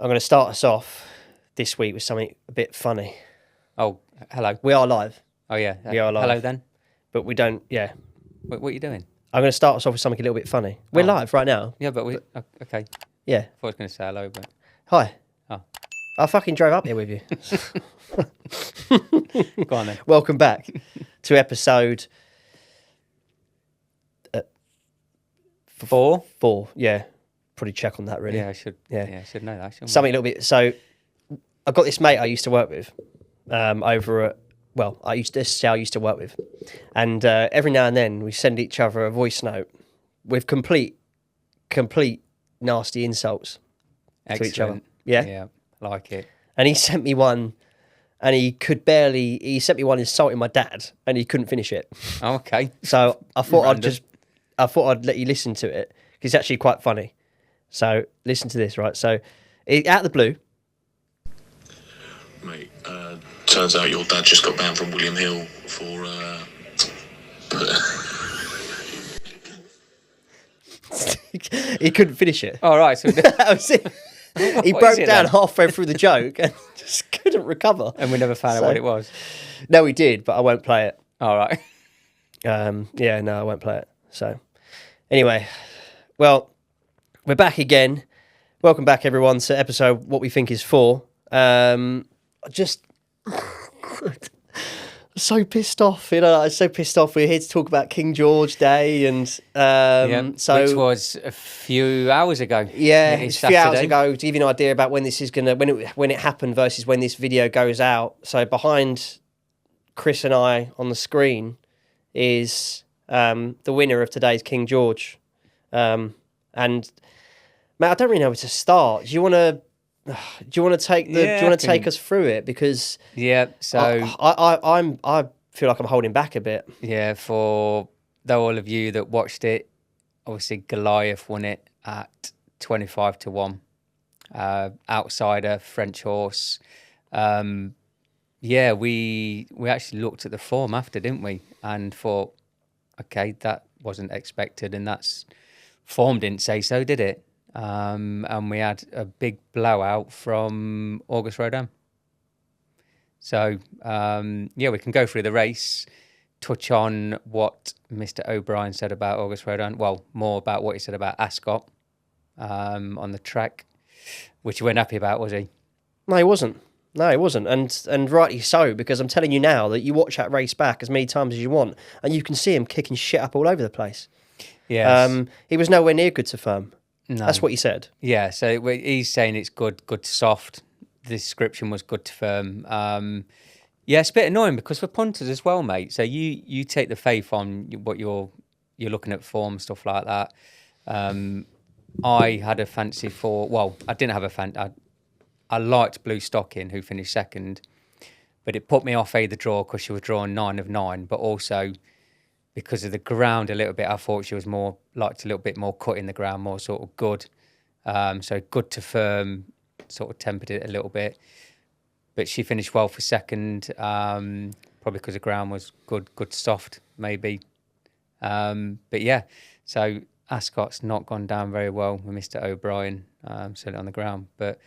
I'm going to start us off this week with something a bit funny. Oh, hello. We are live. Oh, yeah. We are live. Hello, then. But we don't, yeah. What are you doing? I'm going to start us off with something a little bit funny. We're live right now. Yeah, but okay. Yeah. I thought I was going to say hello, but... Hi. Oh. I fucking drove up here with you. Go on, then. Welcome back to episode... 4? 4, yeah. Probably check on that, really. Yeah, I should. Yeah, I should know that. Shouldn't Something a little bit... So, I've got this mate I used to work with over at... Well, I used to work with. And every now and then we send each other a voice note with complete nasty insults to each other. Yeah? Yeah, like it. And he sent me one, and he sent me one insulting my dad, and he couldn't finish it. Oh, okay. So I thought I'd let you listen to it, because it's actually quite funny. So listen to this, right? So out of the blue. Mate, turns out your dad just got banned from William Hill for... He couldn't finish it. All right. So That was it. He broke down halfway through the joke and just couldn't recover. And we never found out what it was. No, we did, but I won't play it. All right. Yeah, no, I won't play it. So, anyway, well, we're back again. Welcome back, everyone, to episode what we think is 4. Just so pissed off, I'm so pissed off. We're here to talk about King George Day, and which was a few hours ago. Yeah, it's a few hours ago. To give you an idea about when this is when it happened versus when this video goes out. So behind Chris and I on the screen is the winner of today's King George, and Matt, I don't really know where to start. Do you want to take us through it? Because so I feel like I'm holding back a bit. Yeah, for all of you that watched it, obviously Goliath won it at 25-1. Outsider, French horse. Yeah, we actually looked at the form after, didn't we? And thought, okay, that wasn't expected, and that's form didn't say so, did it? And we had a big blowout from August Rodin. So, we can go through the race, touch on what Mr. O'Brien said about August Rodin. Well, more about what he said about Ascot on the track, which he wasn't happy about, was he? No, he wasn't. And rightly so, because I'm telling you now that you watch that race back as many times as you want, and you can see him kicking shit up all over the place. Yes. He was nowhere near good to firm. No. That's what he said. Yeah, so he's saying it's good to soft. The description was good to firm. It's a bit annoying because for punters as well, mate. So you take the faith on what you're looking at form, stuff like that. I had a fancy for... Well, I didn't have a fancy... I liked Blue Stocking, who finished second, but it put me off the draw because she was drawing 9 of 9, but also... because of the ground a little bit, I thought she was liked a little bit more cut in the ground, more sort of good. So good to firm, sort of tempered it a little bit. But she finished well for second, probably because the ground was good soft, maybe. But yeah, so Ascot's not gone down very well with Mr. O'Brien, certainly on the ground. But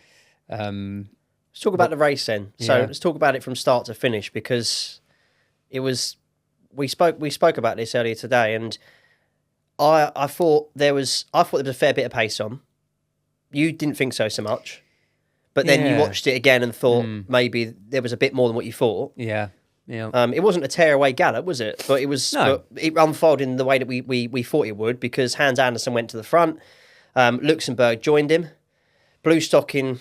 let's talk about the race then. So let's talk about it from start to finish, because it was... We spoke about this earlier today, and I thought there was a fair bit of pace on. You didn't think so much, but then you watched it again and thought maybe there was a bit more than what you thought. Yeah. It wasn't a tearaway gallop, was it? But it was. No. But it unfolded in the way that we thought it would, because Hans Andersen went to the front, Luxembourg joined him, Blue Stocking,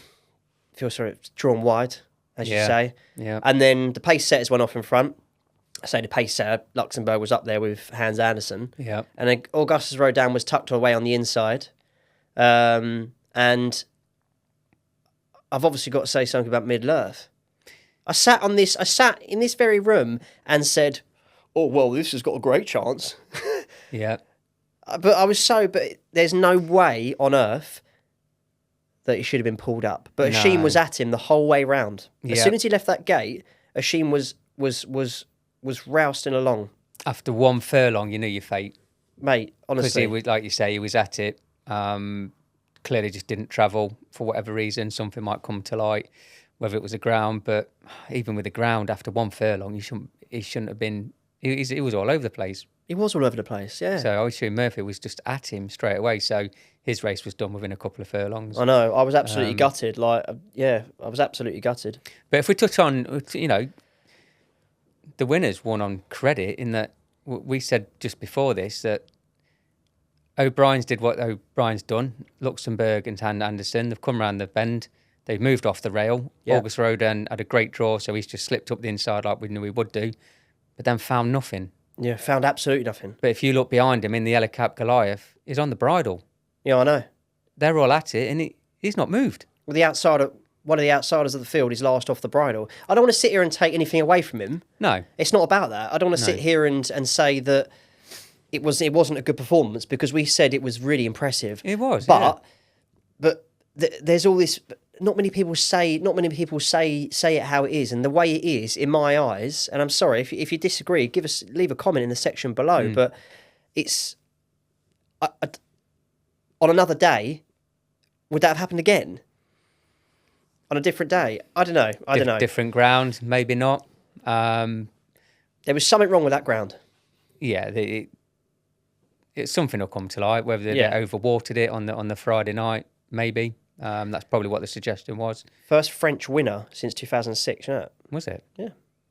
drawn wide, as you say, and then the pace setters went off in front. I say the pace setter, Luxembourg was up there with Hans Andersen. Yeah. And then Augustus Rodin was tucked away on the inside. And I've obviously got to say something about Middle-earth. I sat in this very room and said, oh, well, this has got a great chance. Yeah. But there's no way on earth that he should have been pulled up. But Ashim was at him the whole way round. As soon as he left that gate, Ashim was rousting along. After 1 furlong, you knew your fate. Mate, honestly. Because he was, like you say, he was at it. clearly just didn't travel for whatever reason. Something might come to light, whether it was the ground. But even with the ground, after 1 furlong, he shouldn't have been. He was all over the place. He was all over the place, yeah. So I assume Murphy was just at him straight away. So his race was done within a couple of furlongs. I know. I was absolutely gutted. I was absolutely gutted. But if we touch on, the winners won on credit in that we said just before this that O'Brien's did what O'Brien's done. Luxembourg and Anderson, they've come around the bend. They've moved off the rail. Yeah. August Rodin had a great draw, so he's just slipped up the inside like we knew he would do, but then found nothing. Yeah, found absolutely nothing. But if you look behind him in the Ellicap Goliath, he's on the bridle. Yeah, I know. They're all at it, and he's not moved. Well, one of the outsiders of the field is last off the bridle. I don't want to sit here and take anything away from him. No. It's not about that. I don't want to sit here and say that it wasn't a good performance, because we said it was really impressive. It was, but there's all this. Not many people say it how it is, and the way it is in my eyes. And I'm sorry if you disagree. Leave a comment in the section below. But it's on another day. Would that have happened again? On a different day? I don't know. I don't know. Different ground, maybe not. There was something wrong with that ground. Yeah, it's something will come to light. Whether they overwatered it on the Friday night, maybe. That's probably what the suggestion was. First French winner since 2006, isn't it? Was it? Yeah.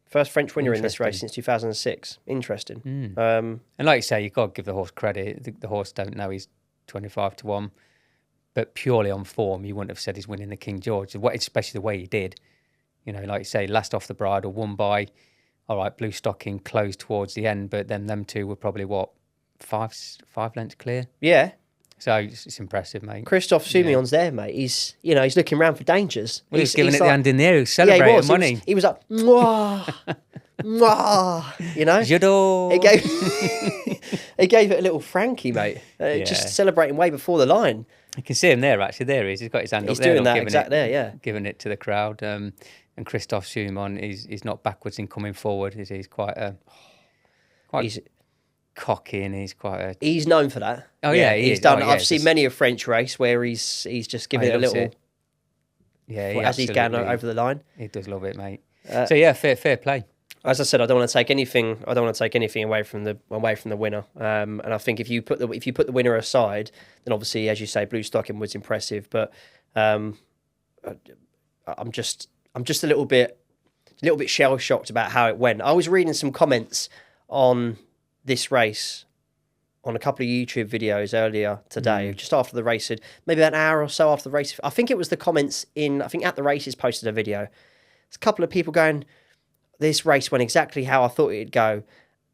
First French winner in this race since 2006. Interesting. And like you say, you've got to give the horse credit. The horse don't know he's 25-1, but purely on form, you wouldn't have said he's winning the King George, especially the way he did. Like you say, last off the bridle, won by, all right, Blue Stocking closed towards the end, but then them two were probably, five lengths clear? Yeah. So it's impressive, mate. Christophe Soumillon's there, mate. He's looking around for dangers. Well, he's giving it the hand in the air. He was celebrating money. He was like, mwah, mwah, Judo. He gave it a little Frankie, mate. Just celebrating way before the line. You can see him there, actually. There he is. He's got his hand He's up there. doing that exactly there, yeah. Giving it to the crowd. And Christophe Soumillon, he's not backwards in coming forward. He's quite cocky, and he's known for that. Oh yeah, he's done. I've seen many a French race where he's just giving it a little. As he's going over the line. He does love it, mate. So yeah, fair play. As I said, I don't want to take anything. I don't want to take anything away from the winner. And I think if you put the winner aside, then obviously, as you say, Blue Stocking was impressive. But I'm just a little bit shell shocked about how it went. I was reading some comments on this race on a couple of YouTube videos earlier today, just after the race, maybe an hour or so after the race. I think it was the comments I think At The Races posted a video. There's a couple of people going, this race went exactly how I thought it'd go.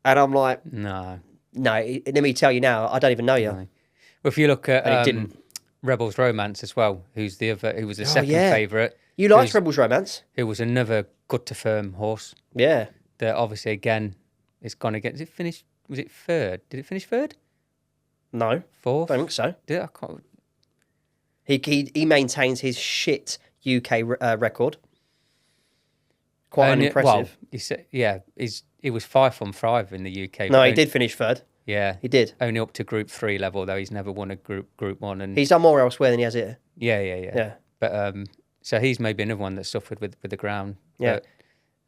And I'm like, no, let me tell you now, I don't even know you. No. Well, if you look at it didn't. Rebels Romance as well, who was the second favourite. You liked Rebels Romance? Who was another good to firm horse. Yeah. That obviously, again, it's gone again. Did it finish? Was it third? Did it finish third? No. Fourth? I don't think so. Did it? I can't... He maintains his shit UK record. Quite unimpressive. Well, he was 5-5 in the UK. No, he did finish third. Yeah, he did. Only up to Group 3 level, though. He's never won a Group 1. And he's done more elsewhere than he has here. Yeah. But so he's maybe another one that suffered with the ground. Yeah.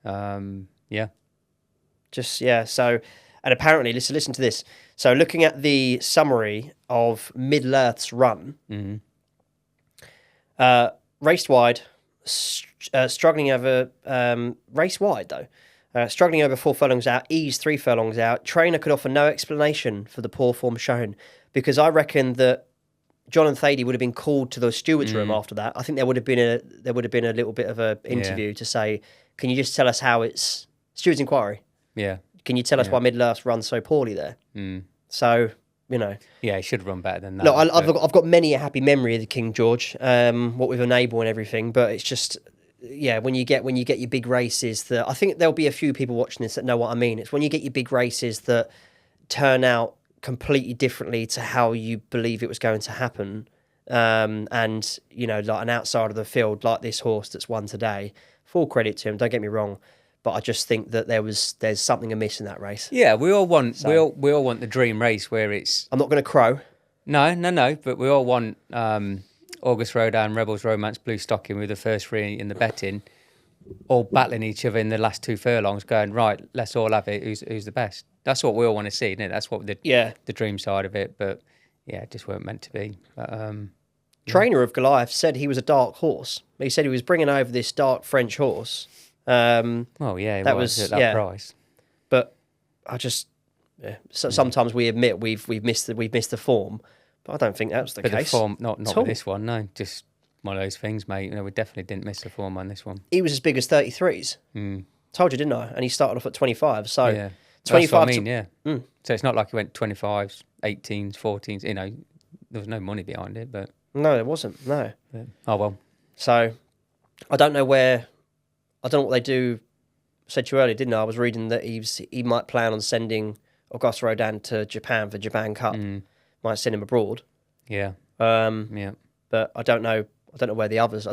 But, So, and apparently, listen to this. So, looking at the summary of Middle-earth's run, raced wide, struggling over race wide though. Struggling over 4 furlongs out, ease 3 furlongs out. Trainer could offer no explanation for the poor form shown, because I reckon that John and Thady would have been called to the stewards' room after that. I think there would have been a little bit of a interview to say, "Can you just tell us how it's stewards' inquiry? Yeah. Can you tell us why Middle-earth runs so poorly there?" So yeah, he should run better than that. Look, I've got many a happy memory of the King George, what with Enable and everything, but it's just. Yeah, when you get your big races, that I think there'll be a few people watching this that know what I mean. It's when you get your big races that turn out completely differently to how you believe it was going to happen. And like an outsider of the field, like this horse that's won today, full credit to him. Don't get me wrong, but I just think that there's something amiss in that race. Yeah, we all want we all want the dream race where it's. I'm not going to crow. No, but we all want August Rodin, Rebels Romance, Blue Stocking with the first 3 in the betting, all battling each other in the last 2 furlongs, going, right, let's all have it. Who's the best? That's what we all want to see, isn't it? That's what the dream side of it. But yeah, it just weren't meant to be. But, Trainer of Goliath said he was a dark horse. He said he was bringing over this dark French horse. Well, yeah, that was at that price. But I just sometimes we admit we've missed the form, but I don't think that was the case. The form, not with this one, no. Just one of those things, mate. You know, we definitely didn't miss the form on this one. He was as big as 33s. Told you, didn't I? And he started off at 25. So yeah. 25. That's what I mean, yeah. So it's not like he went 25s, 18s, 14s. You know, there was no money behind it, but no, there wasn't. No. Yeah. Oh well. So I don't know what they do. I said to you earlier, didn't I? I was reading that he might plan on sending Auguste Rodin to Japan for Japan Cup. Might send him abroad. Yeah. Yeah. But I don't know. I don't know where the others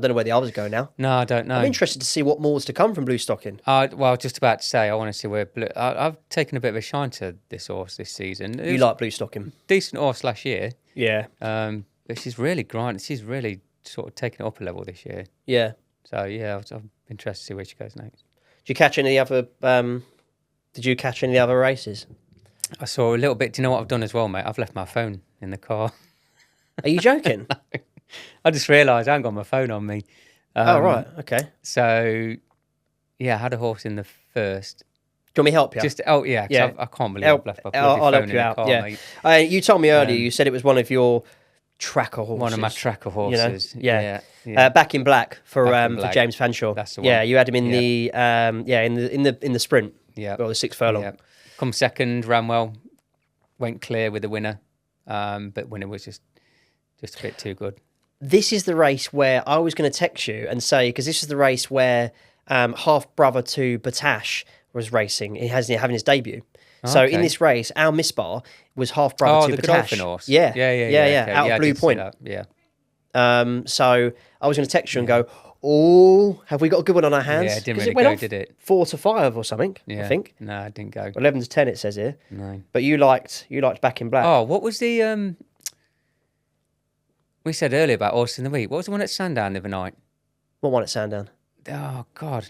go now. No, I don't know. I'm interested to see what more's to come from Blue Stocking. Well, just about to say, I want to see where I've taken a bit of a shine to this horse this season. You like Blue Stocking? Decent horse last year. Yeah. But she's really grinding. She's really sort of taken it up a level this year. Yeah. So yeah, I'm interested to see where she goes next. Did you catch any other? Did you catch any other races? I saw a little bit. Do you know what I've done as well, mate? I've left my phone in the car. Are you joking? No. I just realised I haven't got my phone on me. Oh, right. Okay. So, yeah, I had a horse in the first. Do you want me to help you? Yeah. I can't believe I've left my bloody phone in the car, mate. You told me earlier, you said it was one of your tracker horses. One of my tracker horses. You know? Yeah. Back in Black for James Fanshawe. That's the one. Yeah, you had him in in the sprint. Yeah. Well, the 6th furlong. Yeah. Come second, ran well, went clear with the winner. But winner was just a bit too good. This is the race where I was going to text you and say, because this is the race where half brother to Batash was racing. He has having his debut. So in this race, our Misbar was half brother to Batash. Godolphin horse. Yeah. Okay. Out of Blue Point. Yeah. So I was going to text you and go, oh, have we got a good one on our hands? Yeah, it didn't really go, did it? 4 to 5 or something, yeah. I think. No, it didn't go. 11 to 10 it says here. No. But you liked Back in Black. Oh, what was the we said earlier about Horse in the Week. What was the one at Sandown the other night? What one at Sandown? Oh God.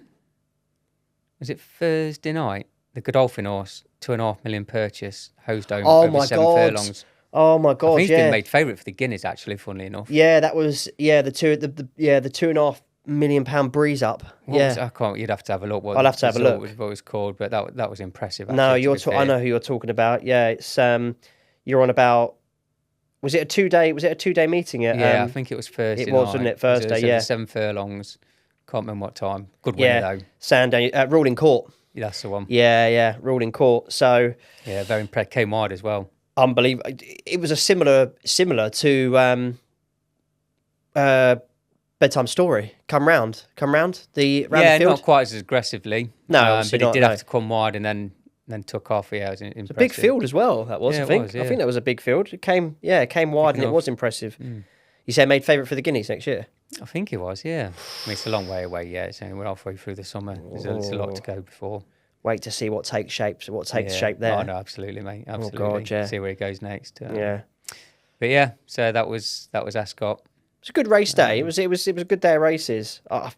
Was it Thursday night? The Godolphin horse, 2.5 million purchase, hosed home over 7 furlongs. Oh my God! I think he's been made favourite for the Guineas, actually. Funnily enough. Yeah, that was the £2.5 million breeze up. I can't. You'd have to have a look. I'll have to have a look. What it was called, but that was impressive. No, I know who you're talking about. Yeah, it's you're on about. Was it a 2-day? Was it a 2-day meeting? Yeah, I think it was Thursday. It was, wasn't it? Thursday. Yeah, 7 furlongs. Can't remember what time. Good winner though. Sandown, Ruling Court. Yeah, that's the one. Yeah, Ruling Court. So yeah, very impressed. Came wide as well. Unbelievable. It was a similar to Bedtime Story. Come round. The field. Not quite as aggressively. No, but it did have to come wide and then took off. Yeah, it was impressive. It's a big field as well. That was. I think that was a big field. It came wide and it was impressive. You say made favourite for the Guineas next year? I think it was. Yeah. I mean, it's a long way away. Yeah, it's only we're halfway through the summer. There's a lot to go before. Wait to see what takes shape. Shape there. Oh no, absolutely, mate. Absolutely. Oh God, yeah. See where he goes next. Yeah. But yeah, so that was Ascot. It's a good race day. It was a good day of races. I've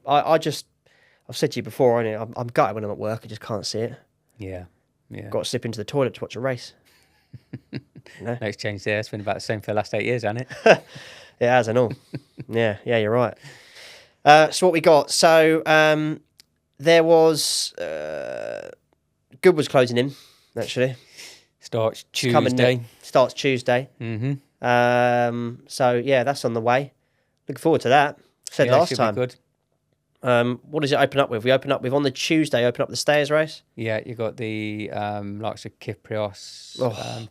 said to you before. I'm gutted when I'm at work. I just can't see it. Yeah. Got to slip into the toilet to watch a race. No exchange there. It's been about the same for the last 8 years, hasn't it? It has, and all. Yeah, you're right. So what we got? So there was Goodwood's closing in. Actually, starts Tuesday. Starts Tuesday. Mm-hmm. So yeah, that's on the way. Looking forward to that. Said last time. Be good. What does it open up with? We open up with on the Tuesday. Open up the Stayers race. Yeah, you got the likes of Kyprios.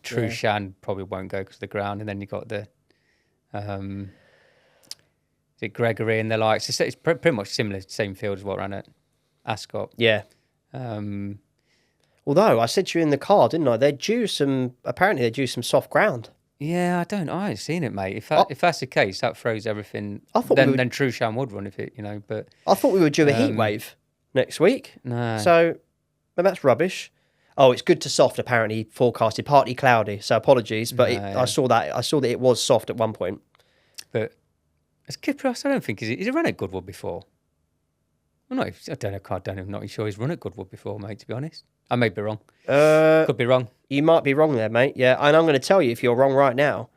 Trushan probably won't go because of the ground, and then you got the is it Gregory and the likes. It's pretty much similar, same field as what ran at Ascot. Yeah. Although I said to you in the car, didn't I? Apparently they're due some soft ground. Yeah, I ain't seen it, mate. If that's the case, that throws everything. Then Trushan would run if it, but I thought we were due a heat wave next week. No. So that's rubbish. Oh, it's good to soft. Apparently forecasted, partly cloudy. So apologies, but I saw that it was soft at one point. But Has Kyprios, I don't think, he's run at Goodwood before. Well, no, I don't know. I'm not sure he's run at Goodwood before, mate, to be honest. I may be wrong. Could be wrong. You might be wrong there, mate. Yeah, and I'm going to tell you if you're wrong right now.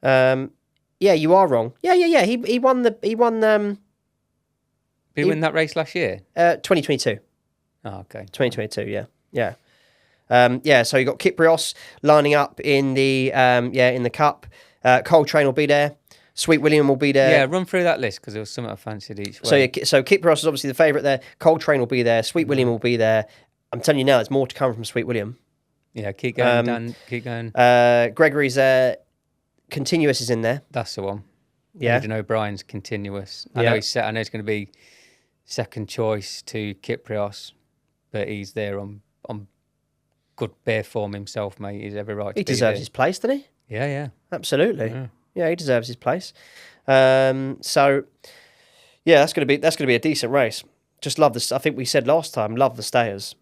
Yeah, you are wrong. Yeah. He won. Did he win that race last year? 2022. Oh, okay. 2022. Yeah. So you got Kyprios lining up in the in the Cup. Coltrane will be there. Sweet William will be there. Yeah, run through that list because there was something I fancied each way. So Kyprios is obviously the favourite there. Coltrane will be there. Sweet William will be there. I'm telling you now, there's more to come from Sweet William. Yeah, keep going, Dan. Keep going. Gregory's Continuous is in there. That's the one. Yeah. Aidan O'Brien's Continuous. I know he's going to be second choice to Kyprios, but he's there on good bare form himself, mate. He's every right. He deserves his place, doesn't he? Yeah. Absolutely. Yeah, he deserves his place. So yeah, that's gonna be a decent race. Just love this. I think we said last time, love the stayers.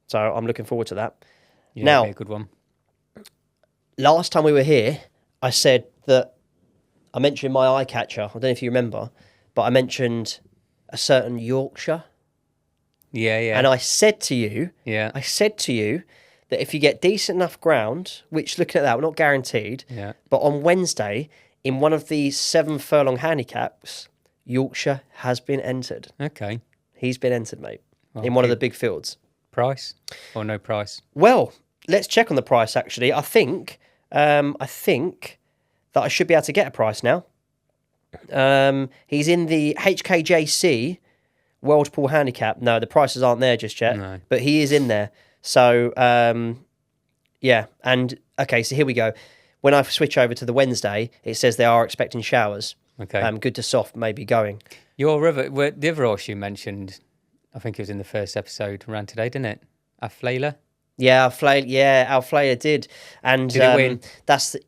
So I'm looking forward to that. Yeah, now, a good one. Last time we were here, I said that I mentioned my eye catcher. I don't know if you remember, but I mentioned a certain Yorkshire. Yeah. And I said to you, that if you get decent enough ground, which looking at that, we're not guaranteed, but on Wednesday, in one of the 7 furlong handicaps, Yorkshire has been entered. Okay. He's been entered, mate, in one of the big fields. Price or no price? Well, let's check on the price, actually. I think that I should be able to get a price now. He's in the HKJC World Pool Handicap. No, the prices aren't there just yet, but he is in there. So, yeah. And, okay, so here we go. When I switch over to the Wednesday, it says they are expecting showers. Okay. Good to soft, maybe going. The other horse you mentioned, I think it was in the first episode, ran today, didn't it? Aflaila? Yeah, Alflair did. And did he win?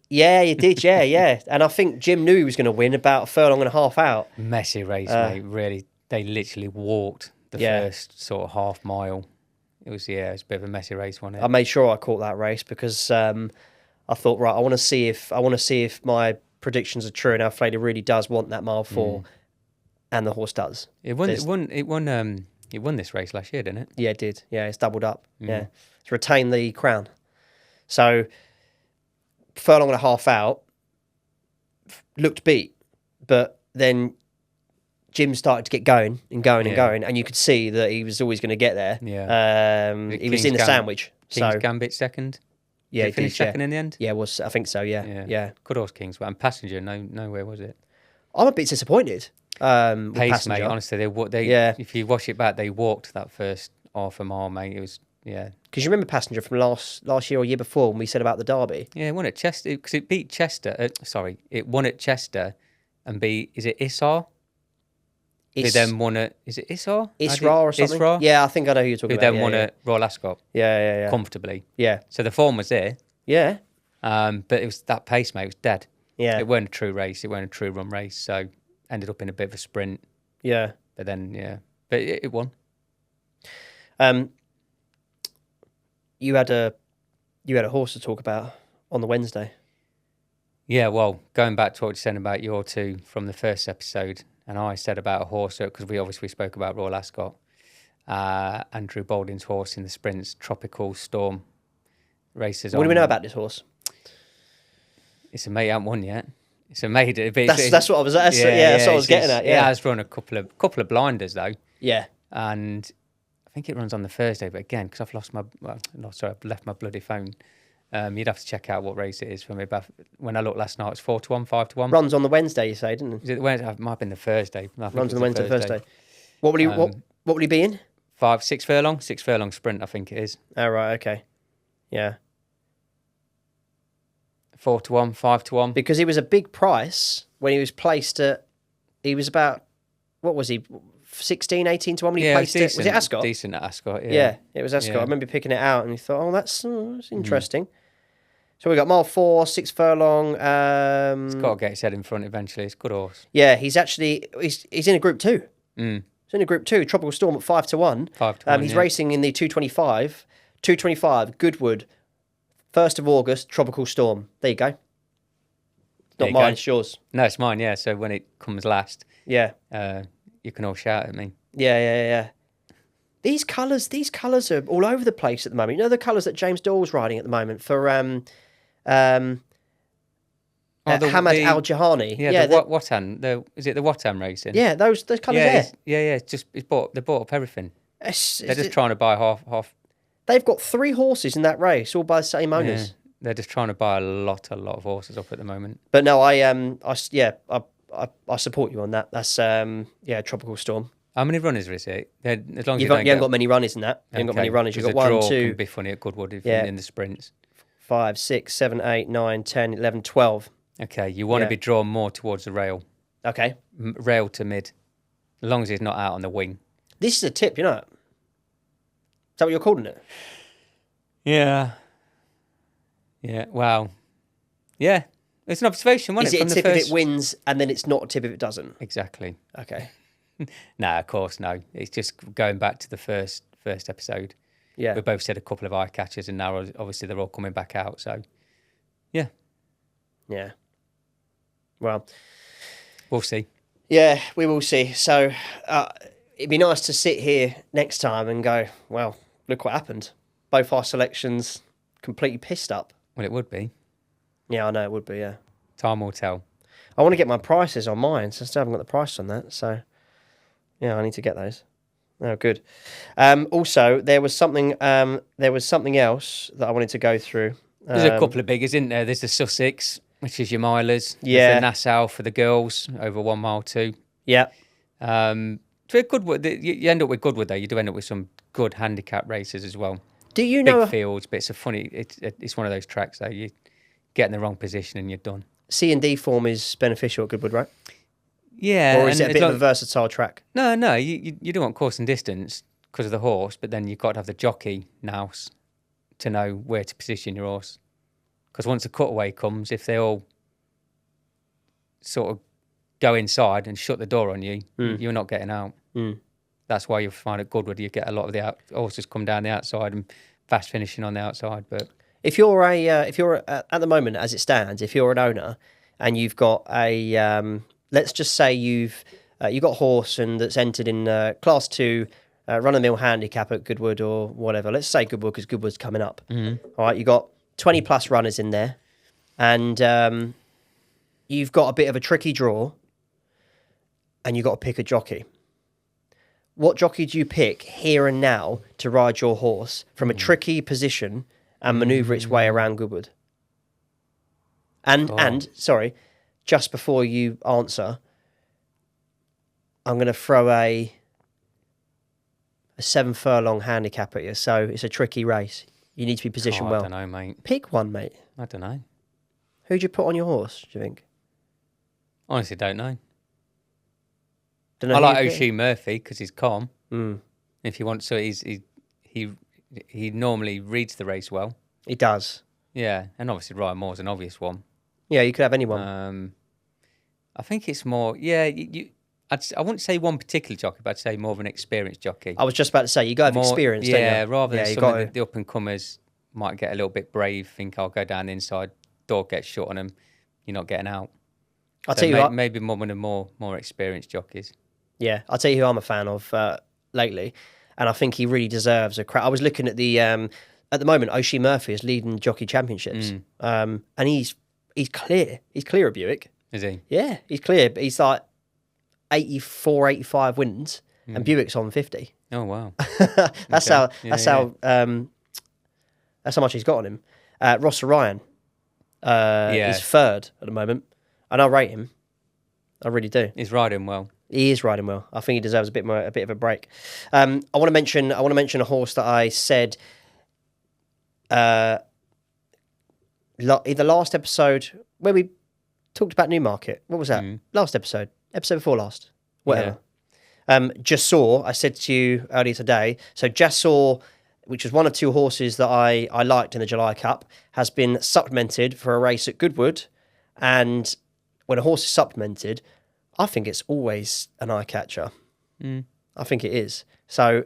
He did, yeah. And I think Jim knew he was going to win about a furlong and a half out. Messy race, mate. Really, they literally walked the first sort of half mile. It was a bit of a messy race, wasn't it? I made sure I caught that race because I thought, right, I want to see if my predictions are true, and Alflair really does want that mile 4, and the horse does. It won this race last year, didn't it? Yeah, it did. Yeah, it's doubled up. Yeah, it's retained the crown. So furlong and a half out, looked beat, but then Jim started to get going, and you could see that he was always going to get there. Yeah, he was in the sandwich. King's Gambit second. Yeah, he finished second in the end. Yeah, I think so. Yeah. Good horse, Kings, and Passenger. Nowhere was it? I'm a bit disappointed. With Pace, Passenger. mate. Honestly, they if you watch it back, they walked that first half a mile, mate. It was Because you remember Passenger from last year or year before when we said about the Derby. Yeah, it won at Chester because it beat Chester. It won at Chester and beat. Is it Issar? Who then won at, is it Issar? Isra or something? Isra? Yeah, I think I know who you're talking about. Who then won at Royal Ascot. Yeah. Comfortably. Yeah. So the form was there. Yeah. But it was that pace, mate. It was dead. Yeah. It weren't a true race. It weren't a true run race. So ended up in a bit of a sprint. Yeah. But then, But it won. You had a horse to talk about on the Wednesday. Yeah, well, going back to what you said about your two from the first episode, and I said about a horse, because we obviously spoke about Royal Ascot, Andrew Balding's horse in the sprints, Tropical Storm races. What do we know about this horse? It's a mate, I haven't won yet. It's a mate. That's what I was. That's what I was getting at. Yeah, it has run a couple of blinders though. Yeah, and I think it runs on the Thursday, but again, because I've I've left my bloody phone. You'd have to check out what race it is for me. But when I looked last night, it's 4-1, 5-1. Runs on the Wednesday, you say, didn't it? Is it the Wednesday? It might have been the Thursday. Runs on the Wednesday, Thursday. What will he? What will he be in? 6 furlong sprint, I think it is. Oh right, okay, yeah. 4-1, 5-1. Because he was a big price when he was placed at. He was about, what was he? 16, 18 to 1 when he placed it. Was it Ascot? Decent at Ascot, yeah. It was Ascot. I remember picking it out and you thought, that's interesting. So we got mile 4, 6 furlong. He's got to get his head in front eventually. It's a good horse. Yeah, he's in a Group 2. He's in a Group 2. Tropical Storm at 5-1. 5-1. He's racing in the 225. 225, Goodwood, 1st of August, Tropical Storm. There you go. Not mine, it's yours. No, it's mine, yeah. So when it comes last, Yeah. you can all shout at me. Yeah. These colours are all over the place at the moment. You know the colours that James Doyle's riding at the moment for Hamad Al Jahani. Yeah, the Watan. Is it the Watan racing? Yeah, those colours there. They bought up everything. They're just trying to buy half. They've got 3 horses in that race, all by the same owners. Yeah, they're just trying to buy a lot of horses up at the moment. But no, I support you on that. That's Tropical Storm. How many runners is it? As long as you haven't got many runners in that. You haven't got many runners. You've got 1, 2. Can be funny at Goodwood in the sprints. 5, 6, 7, 8, 9, 10, 11, 12. Okay, you want to be drawn more towards the rail. Okay. Rail to mid. As long as he's not out on the wing. This is a tip, you know it? Is that what you're calling it? Yeah. Yeah, wow. Yeah, it's an observation, wasn't it? Is it a tip if it wins and then it's not a tip if it doesn't? Exactly. Okay. Nah, of course, no. It's just going back to the first episode. Yeah. We both said a couple of eye catchers and now obviously they're all coming back out, so yeah. Yeah. Well, we'll see. Yeah, we will see. So it'd be nice to sit here next time and go, well, look what happened. Both our selections completely pissed up. Well, it would be. Yeah, I know it would be, yeah. Time will tell. I want to get my prices on mine, so I still haven't got the price on that. So, yeah, I need to get those. Oh, good. Also, there was something else that I wanted to go through. There's a couple of biggers, isn't there? There's the Sussex, which is your milers. Yeah. There's the Nassau for the girls, over 1 mile too. Yeah. So Goodwood, you end up with Goodwood though. You do end up with some good handicap races as well. Do you know big fields? But it's a funny. It's one of those tracks though. You get in the wrong position and you're done. C&D form is beneficial at Goodwood, right? Yeah. Or is it a bit of a versatile track? No. You do want course and distance because of the horse, but then you've got to have the jockey nous to know where to position your horse. Because once a cutaway comes, if they all sort of go inside and shut the door on you, you're not getting out. That's why you'll find at Goodwood you get a lot of the horses come down the outside and fast finishing on the outside. But if you're at the moment as it stands, if you're an owner and you've got a let's just say you've got a horse and that's entered in Class 2 run-of-the-mill handicap at Goodwood or whatever. Let's say Goodwood because Goodwood's coming up. All right, you've got 20 plus runners in there, and you've got a bit of a tricky draw, and you've got to pick a jockey. What jockey do you pick here and now to ride your horse from a tricky position and manoeuvre its way around Goodwood? And sorry, just before you answer, I'm going to throw a 7 furlong handicap at you. So it's a tricky race. You need to be positioned well. I don't know, mate. Pick one, mate. I don't know. Who'd you put on your horse, do you think? Honestly, don't know. Dunno I who like you pick. Oshie Murphy because he's calm. Mm. If you want, so he normally reads the race well. He does. Yeah, and obviously Ryan Moore's an obvious one. Yeah, you could have anyone. I think it's more. Yeah, I wouldn't say one particular jockey, but I'd say more of an experienced jockey. I was just about to say, you got to have experience, don't you? Yeah, rather than some of the up-and-comers might get a little bit brave, think I'll go down the inside, door gets shut on them, you're not getting out. I'll tell you what. Maybe more one of more experienced jockeys. Yeah, I'll tell you who I'm a fan of lately, and I think he really deserves a crack. I was looking at at the moment, Oshie Murphy is leading jockey championships, and he's clear. He's clear of Buick. Is he? Yeah, he's clear. But he's like 84, 85 wins, and Buick's on 50. Oh wow. That's how much he's got on him. Ross Ryan is third at the moment, and I rate him. I really do. He's riding well. He is riding well. I think he deserves a bit of a break. I want to mention a horse that I said either last episode where we talked about Newmarket. What was that? Last episode before last, whatever. Jassor, I said to you earlier today. So Jassor, which was one of 2 horses that I liked in the July Cup, has been supplemented for a race at Goodwood. And when a horse is supplemented, I think it's always an eye catcher. I think it is. So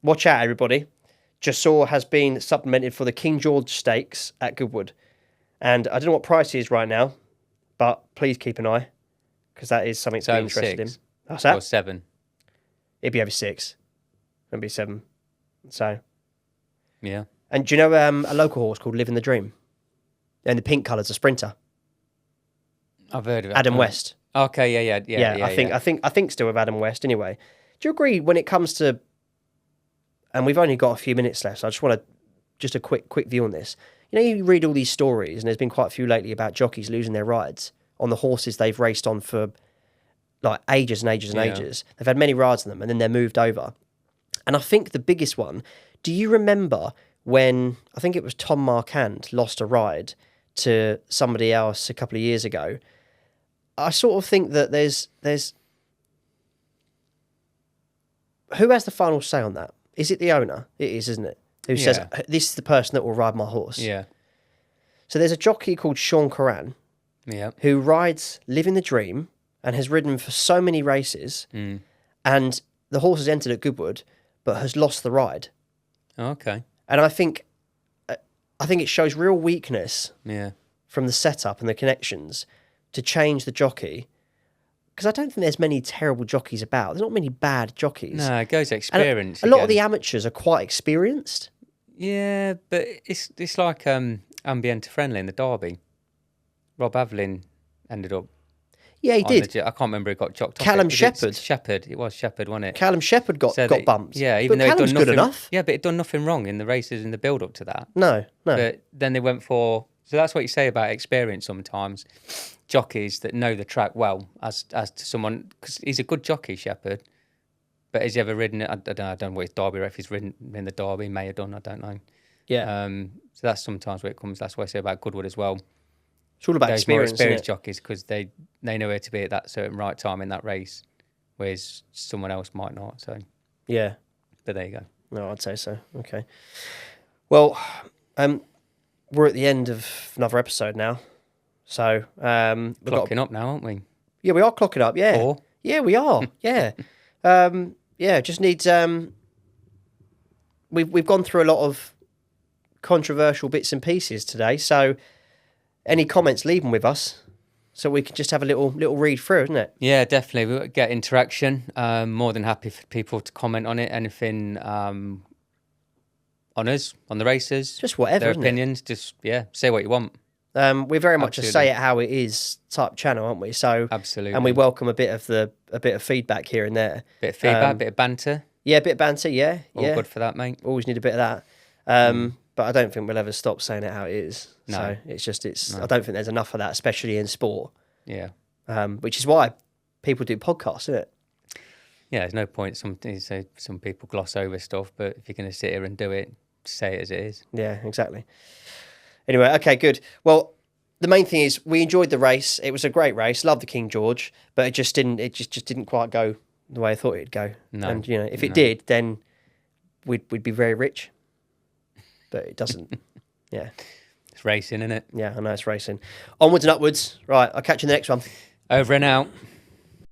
watch out, everybody. Jassor has been supplemented for the King George Stakes at Goodwood. And I don't know what price he is right now, but please keep an eye because that is something to be interested in. What's that? Or 7. It'd be over 6. It'd be 7. So. Yeah. And do you know a local horse called Living the Dream? And the pink colour's a sprinter. I've heard of it. Adam West. Okay, yeah. I think still with Adam West anyway. Do you agree when it comes to, and we've only got a few minutes left, so I just want to, just a quick view on this. You know, you read all these stories, and there's been quite a few lately about jockeys losing their rides on the horses they've raced on for like ages and ages and ages. They've had many rides on them, and then they're moved over. And I think the biggest one, do you remember when, I think it was Tom Marquand lost a ride to somebody else a couple of years ago? I sort of think that there's who has the final say on that? Is it the owner? It is, isn't it? Who says, this is the person that will ride my horse? Yeah. So there's a jockey called Sean Corran who rides Living the Dream and has ridden for so many races and the horse has entered at Goodwood but has lost the ride. Okay. And I think it shows real weakness from the setup and the connections to change the jockey. Because I don't think there's many terrible jockeys about. There's not many bad jockeys. No, it goes experience. A lot of the amateurs are quite experienced. Yeah, but it's like Ambiente Friendly in the Derby. Rob Avelin ended up. Yeah, he did. I can't remember who got chopped off. Callum Shepherd. It was Shepherd, wasn't it? Callum Shepherd got bumped. Yeah, even but though Callum's he'd done nothing, good enough. Yeah, but he'd done nothing wrong in the races in the build up to that. No. But then they went for. So that's what you say about experience sometimes. Jockeys that know the track well, as to someone, because he's a good jockey, Shepherd. But has he ever ridden it? I don't know what his Derby ref he's ridden in the Derby, may have done, I don't know. Yeah. So that's sometimes where it comes. That's what I say about Goodwood as well. It's all about Those experience. More experienced jockeys because they know where to be at that certain right time in that race, whereas someone else might not. So yeah. But there you go. No, I'd say so. Okay. Well, we're at the end of another episode now. So clocking up now, aren't we? Yeah, we are clocking up. Yeah, 4. Yeah, we are. Yeah, just needs. We've gone through a lot of controversial bits and pieces today. So, any comments, leave them with us, so we can just have a little read through, isn't it? Yeah, definitely. We'll get interaction. More than happy for people to comment on it. Anything on us, on the races, just whatever. Their opinions. Just say what you want. We're very much a say it how it is type channel, aren't we? So absolutely, and we welcome a bit of feedback here and there. Bit of feedback, bit of banter. Yeah, a bit of banter. Yeah, all good for that, mate. Always need a bit of that. But I don't think we'll ever stop saying it how it is. No. So I don't think there's enough of that, especially in sport. Yeah. Which is why people do podcasts, isn't it? Yeah, there's no point. Some people gloss over stuff, but if you're going to sit here and do it, say it as it is. Yeah, exactly. Anyway, okay, good. Well, the main thing is we enjoyed the race. It was a great race. Loved the King George, but it just didn't quite go the way I thought it'd go. No. And if it did, then we'd be very rich. But it doesn't. Yeah. It's racing, isn't it? Yeah, I know it's racing. Onwards and upwards. Right, I'll catch you in the next one. Over and out.